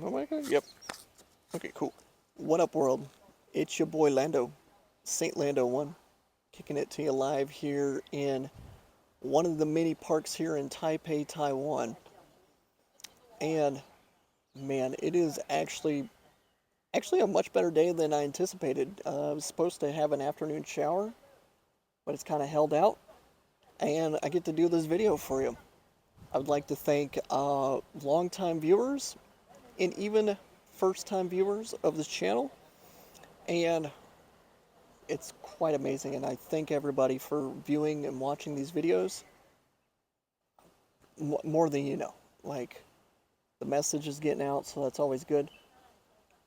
Oh my god, yep. Okay, cool. What up, world? It's your boy Lando, Saint Lando 1, kicking it to you live here in one of the mini parks here in Taipei, Taiwan. And man, it is actually a much better day than I anticipated. I was supposed to have an afternoon shower, but it's kind of held out, and I get to do this video for you. I would like to thank longtime viewers and even first-time viewers of this channel, and it's quite amazing, and I thank everybody for viewing and watching these videos more than you know. Like, the message is getting out, so that's always good.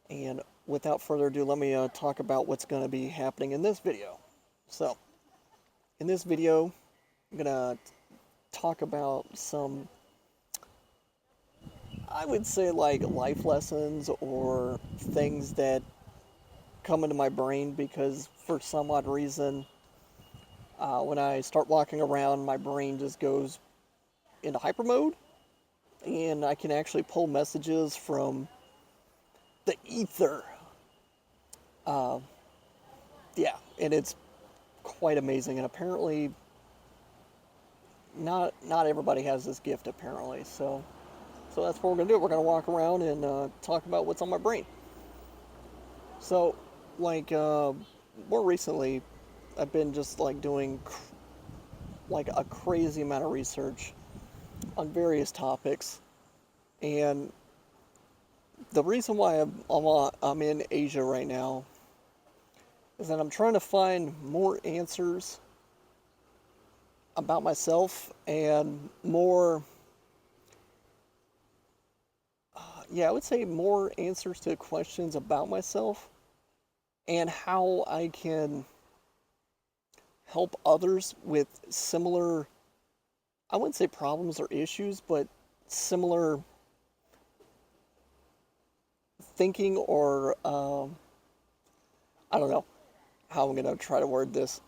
And without further ado, let me talk about what's going to be happening in this video. So, in this video, I'm going to talk about some, I would say, like life lessons or things that come into my brain because for some odd reason, when I start walking around, my brain just goes into hyper mode, and I can actually pull messages from the ether. Uh, yeah, and it's quite amazing. And apparently, not everybody has this gift. Apparently, so that's what we're gonna do. We're gonna walk around and talk about what's on my brain. So, like more recently, I've been just like doing like a crazy amount of research on various topics, and the reason why I'm in Asia right now is that I'm trying to find more answers about myself and more, yeah, I would say more answers to questions about myself and how I can help others with similar, I wouldn't say problems or issues, but similar thinking or, I don't know how I'm going to try to word this.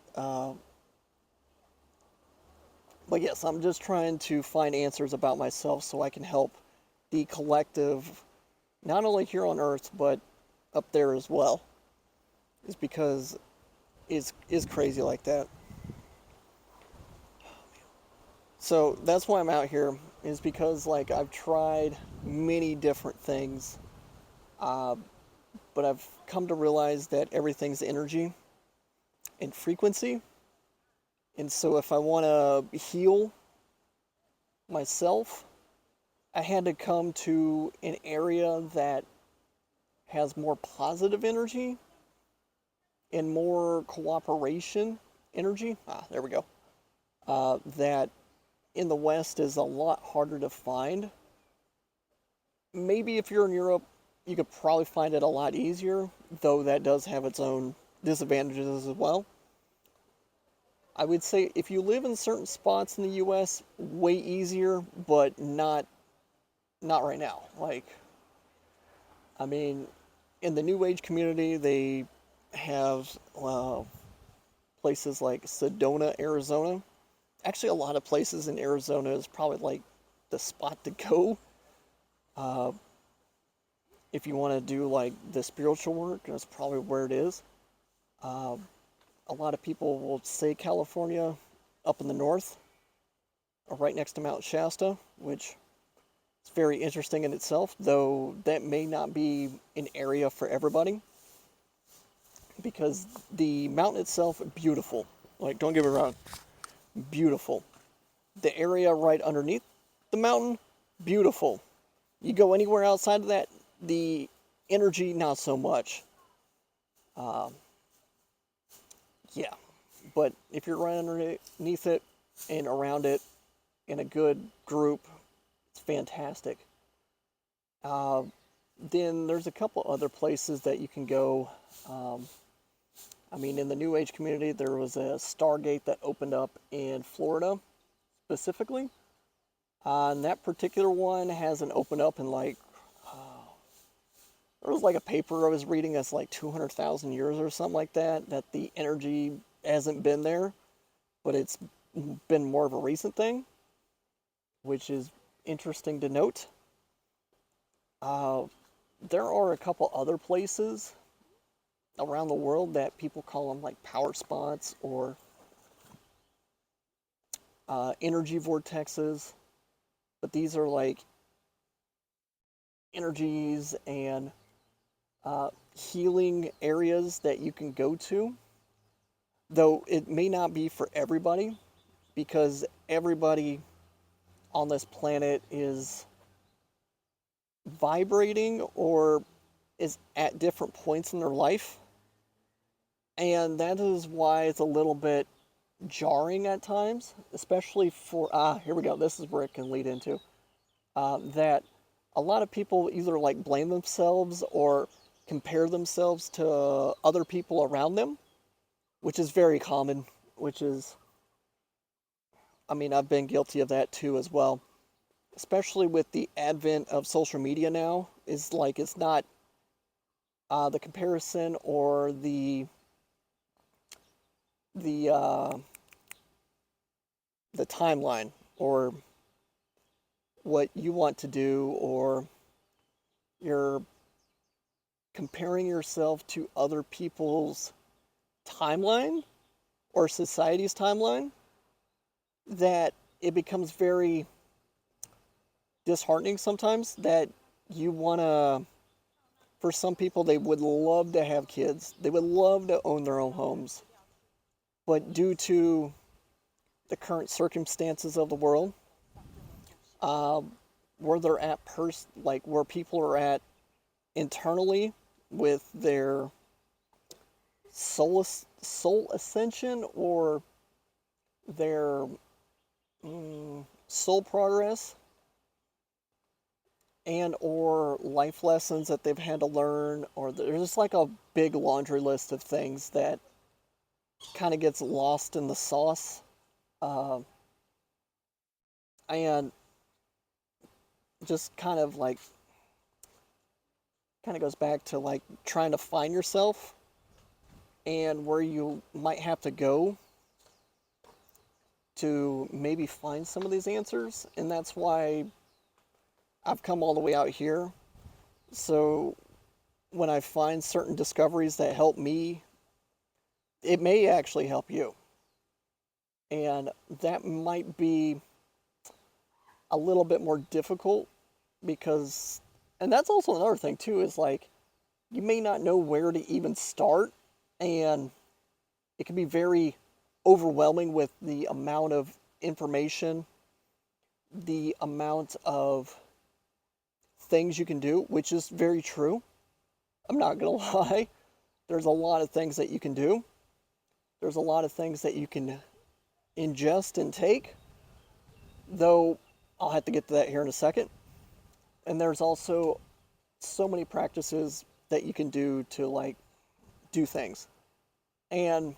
But yes, I'm just trying to find answers about myself so I can help the collective, not only here on Earth, but up there as well. Is because is crazy like that. So that's why I'm out here. Is because like I've tried many different things, uh, but I've come to realize that everything's energy and frequency. And so if I want to heal myself, I had to come to an area that has more positive energy and more cooperation energy. There we go. That in the West is a lot harder to find. Maybe if you're in Europe, you could probably find it a lot easier, though that does have its own disadvantages as well. I would say if you live in certain spots in the US, way easier, but not right now. Like, I mean, in the New Age community, they have places like Sedona, Arizona. Actually, a lot of places in Arizona is probably like the spot to go uh, if you want to do like the spiritual work. That's probably where it is. Uh, a lot of people will say California up in the north, right next to Mount Shasta, which is very interesting in itself, though that may not be an area for everybody because the mountain itself beautiful. Like, don't get me wrong, beautiful. The area right underneath the mountain, beautiful. You go anywhere outside of that, the energy not so much. Um, yeah, but if you're right underneath it and around it in a good group, it's fantastic. Uh, then there's a couple other places that you can go. Um, I mean, in the New Age community, there was a Stargate that opened up in Florida specifically. And that particular one hasn't opened up in like, there was like a paper I was reading that's like 200,000 years or something like that, that the energy hasn't been there, but it's been more of a recent thing, which is interesting to note. Uh, There are a couple other places around the world that people call them like power spots or energy vortexes, but these are like energies and healing areas that you can go to, though it may not be for everybody because everybody on this planet is vibrating or is at different points in their life. And that is why it's a little bit jarring at times, especially for, here we go, this is where it can lead into, that a lot of people either like blame themselves or compare themselves to other people around them, which is very common, which is, I mean, I've been guilty of that too as well, especially with the advent of social media now, is like it's not the comparison or the uh, the timeline or what you want to do, or you're comparing yourself to other people's timeline or society's timeline, that it becomes very disheartening sometimes that you want to, for some people, they would love to have kids, they would love to own their own homes, but due to the current circumstances of the world, uh, where they're at, like where people are at internally with their soul ascension or their soul progress and or life lessons that they've had to learn, or there's like a big laundry list of things that kind of gets lost in the sauce, uh, and just kind of goes back to like trying to find yourself and where you might have to go to maybe find some of these answers. And that's why I've come all the way out here. So when I find certain discoveries that help me, it may actually help you. And that might be a little bit more difficult because, and that's also another thing too, is like you may not know where to even start, and it can be very overwhelming with the amount of information, the amount of things you can do, which is very true. I'm not gonna lie. There's a lot of things that you can do. There's a lot of things that you can ingest and take, though I'll have to get to that here in a second. And there's also so many practices that you can do to like do things. And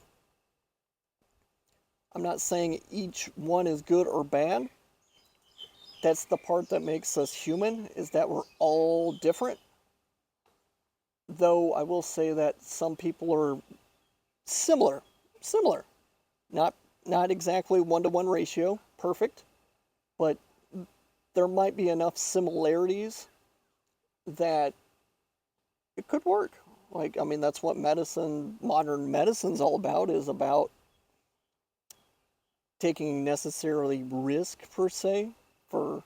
I'm not saying each one is good or bad. That's the part that makes us human, is that we're all different. Though I will say that some people are similar, similar. Not not exactly 1-to-1 ratio, perfect, but there might be enough similarities that it could work. Like, I mean, that's what medicine, modern medicine's all about, is about taking necessarily risk per se for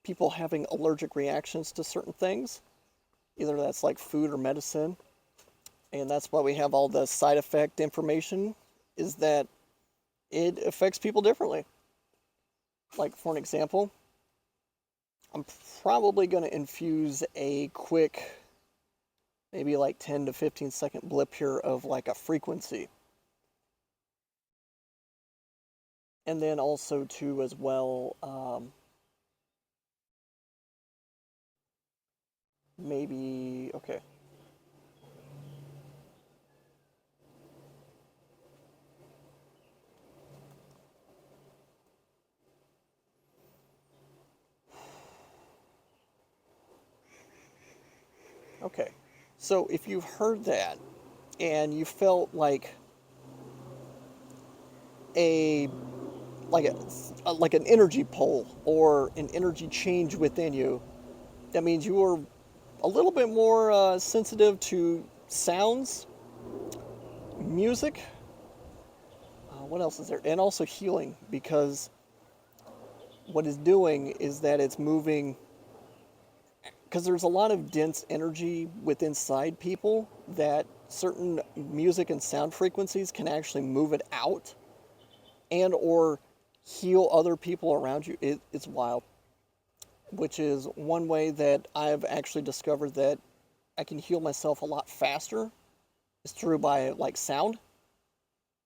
people having allergic reactions to certain things. Either that's like food or medicine. And that's why we have all the side effect information, is that it affects people differently. Like, for an example, I'm probably going to infuse a quick, maybe like 10 to 15-second blip here of like a frequency. And then also, too, as well, maybe, okay. Okay. So if you've heard that and you felt a like like an energy pull or an energy change within you, that means you are a little bit more sensitive to sounds, music. What else is there? And also healing, because what it's doing is that it's moving, because there's a lot of dense energy within inside people that certain music and sound frequencies can actually move it out and or heal other people around you. It's wild, which is one way that I've actually discovered that I can heal myself a lot faster is through by like sound,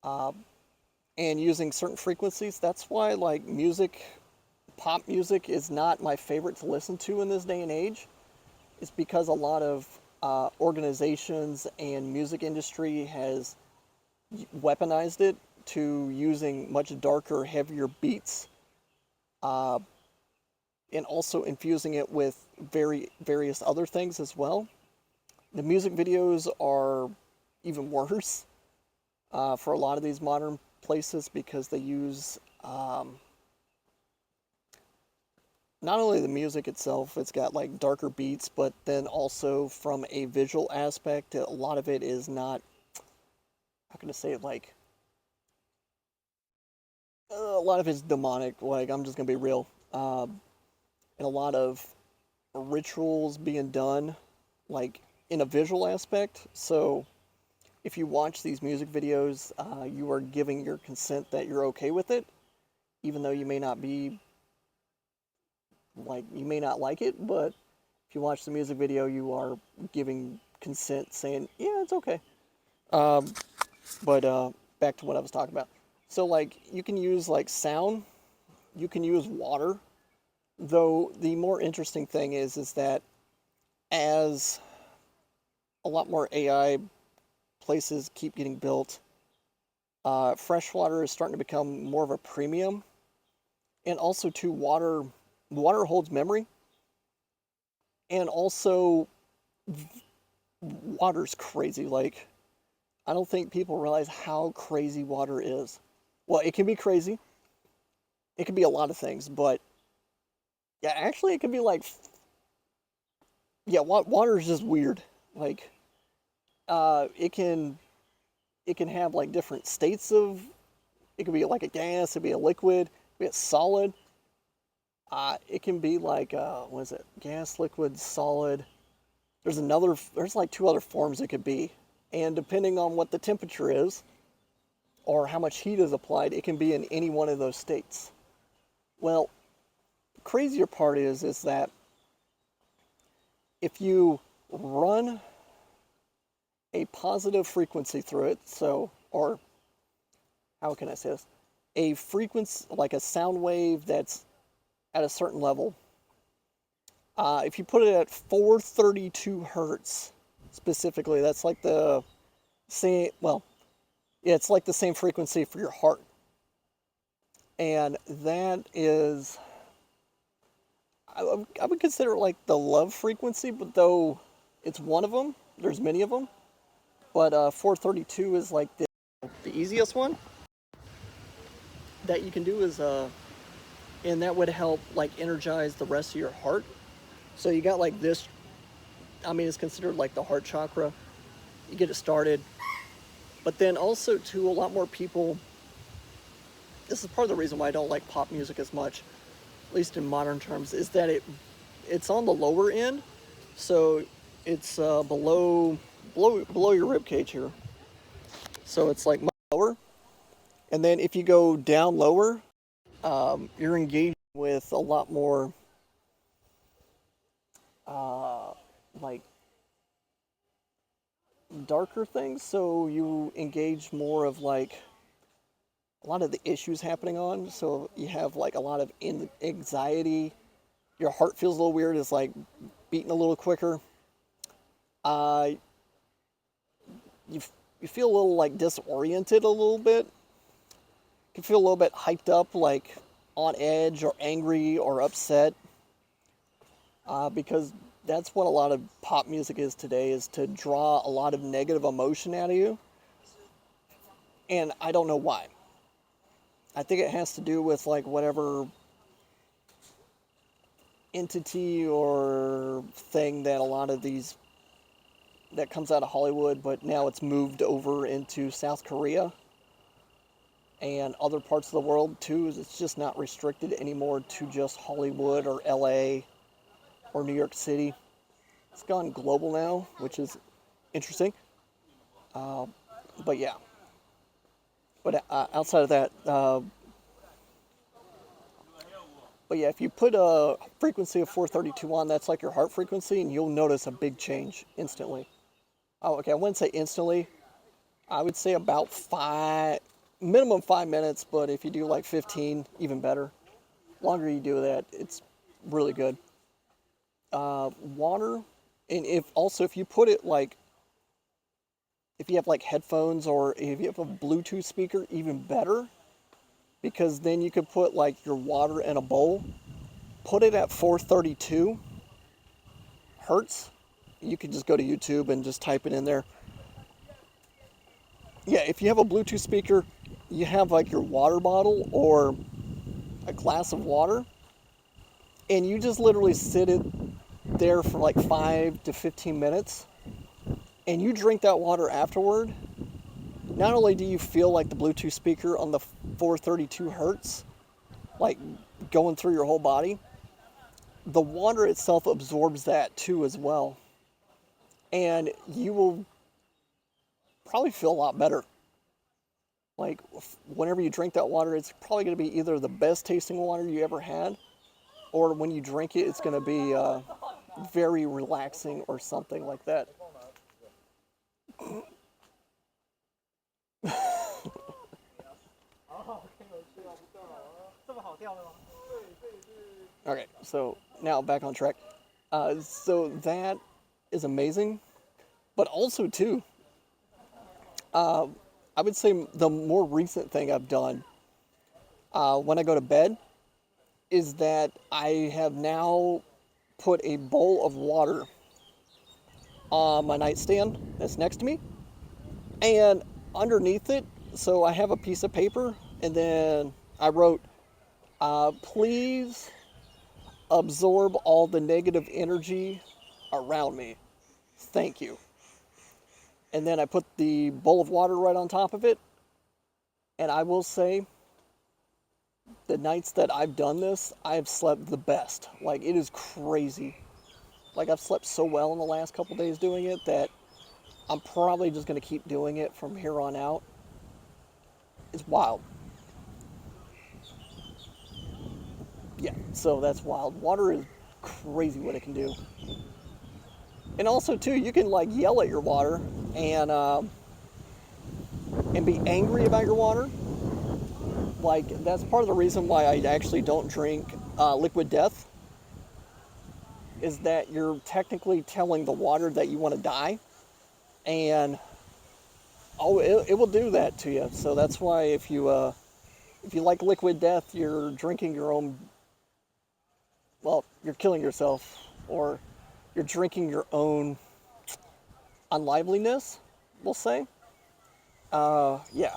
and using certain frequencies. That's why like music, pop music is not my favorite to listen to in this day and age. It's because a lot of organizations and music industry has weaponized it to using much darker, heavier beats, and also infusing it with various other things as well. The music videos are even worse for a lot of these modern places because they use not only the music itself, it's got like darker beats, but then also from a visual aspect, a lot of it is not, how can I say it, like, a lot of it's demonic, like, I'm just gonna be real. And a lot of rituals being done, like, in a visual aspect. So, if you watch these music videos, you are giving your consent that you're okay with it, even though you may not be like you may not like it, but if you watch the music video, you are giving consent, saying, "Yeah, it's okay." Um, but back to what I was talking about. So, like, you can use like sound, you can use water. Though the more interesting thing is that as a lot more AI places keep getting built, freshwater is starting to become more of a premium, and also too, water holds memory, and also water's crazy. Like, I don't think people realize how crazy water is. Well, it can be crazy. It can be a lot of things, but yeah, actually, it can be like, yeah, water is just weird. Like, it can have like different states of. It can be like a gas. It can be a liquid. It can be a solid. It can be like what is it? Gas, liquid, solid. There's like two other forms it could be, and depending on what the temperature is or how much heat is applied, it can be in any one of those states. Well, the crazier part is that if you run a positive frequency through it, so, or how can I say this? A frequency, like a sound wave that's at a certain level, if you put it at 432 hertz specifically, that's like the same, well, yeah, it's like the same frequency for your heart. And that is, I would consider it like the love frequency, but though it's one of them, there's many of them. But 432 is like the easiest one that you can do is, and that would help like energize the rest of your heart. So you got like this, I mean, it's considered like the heart chakra. You get it started. But then also, too, a lot more people, this is part of the reason why I don't like pop music as much, at least in modern terms, is that it's on the lower end. So it's below your rib cage here. So it's like much lower. And then if you go down lower, you're engaged with a lot more like darker things. So you engage more of like a lot of the issues happening on. So you have like a lot of anxiety. Your heart feels a little weird. It's like beating a little quicker. Uh, you you feel a little like disoriented a little bit. You can feel a little bit hyped up, like on edge or angry or upset, because that's what a lot of pop music is today, is to draw a lot of negative emotion out of you. And I don't know why. I think it has to do with like whatever entity or thing that a lot of these that comes out of Hollywood, but now it's moved over into South Korea and other parts of the world too. Is it's just not restricted anymore to just Hollywood or LA or New York City. It's gone global now, which is interesting. But yeah. But outside of that, but yeah, if you put a frequency of 432 on, that's like your heart frequency, and you'll notice a big change instantly. Oh, okay, I wouldn't say instantly. I would say about minimum 5 minutes, but if you do like 15, even better. Longer you do that, it's really good. Water, and if you put it like, if you have like headphones or if you have a Bluetooth speaker, even better, because then you could put like your water in a bowl, put it at 432 hertz. You can just go to YouTube and just type it in there. Yeah, if you have a Bluetooth speaker, you have like your water bottle or a glass of water, and you just literally sit it there for like 5 to 15 minutes, and you drink that water afterward. Not only do you feel like the Bluetooth speaker on the 432 hertz, like going through your whole body, the water itself absorbs that too as well. And you will probably feel a lot better. Like whenever you drink that water, it's probably going to be either the best tasting water you ever had, or when you drink it, it's going to be very relaxing or something like that. Okay, so now back on track. So that is amazing, but also too, I would say the more recent thing I've done when I go to bed is that I have now put a bowl of water on my nightstand that's next to me, and underneath it, so I have a piece of paper, and then I wrote, please absorb all the negative energy around me. Thank you. And then I put the bowl of water right on top of it. And I will say, the nights that I've done this, I've slept the best. Like, it is crazy. Like, I've slept so well in the last couple days doing it that I'm probably just going to keep doing it from here on out. It's wild. Yeah, so that's wild. Water is crazy what it can do. And also, too, you can, like, yell at your water and be angry about your water. Like, that's part of the reason why I actually don't drink Liquid Death, is that you're technically telling the water that you want to die. And, it will do that to you. So that's why if you like Liquid Death, you're drinking your own, well, you're killing yourself, or you're drinking your own unliveliness, we'll say. Yeah.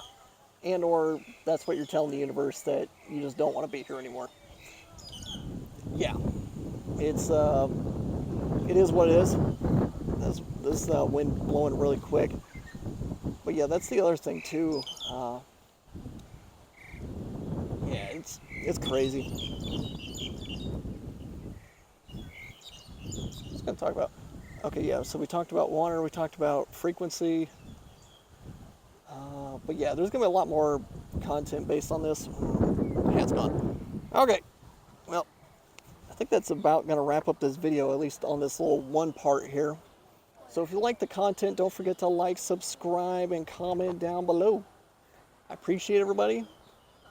And or that's what you're telling the universe, that you just don't want to be here anymore. Yeah. It's, it is what it is. This wind blowing really quick. But yeah, that's the other thing too. Yeah, it's crazy. Just gonna talk about. Okay, yeah. So we talked about water. We talked about frequency. But yeah, there's gonna be a lot more content based on this. My hat's gone. Okay. Well, I think that's about gonna wrap up this video, at least on this little one part here. So if you like the content, don't forget to like, subscribe, and comment down below. I appreciate everybody,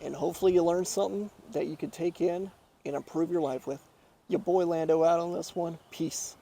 and hopefully you learned something that you can take in and improve your life with. Your boy Lando out on this one. Peace.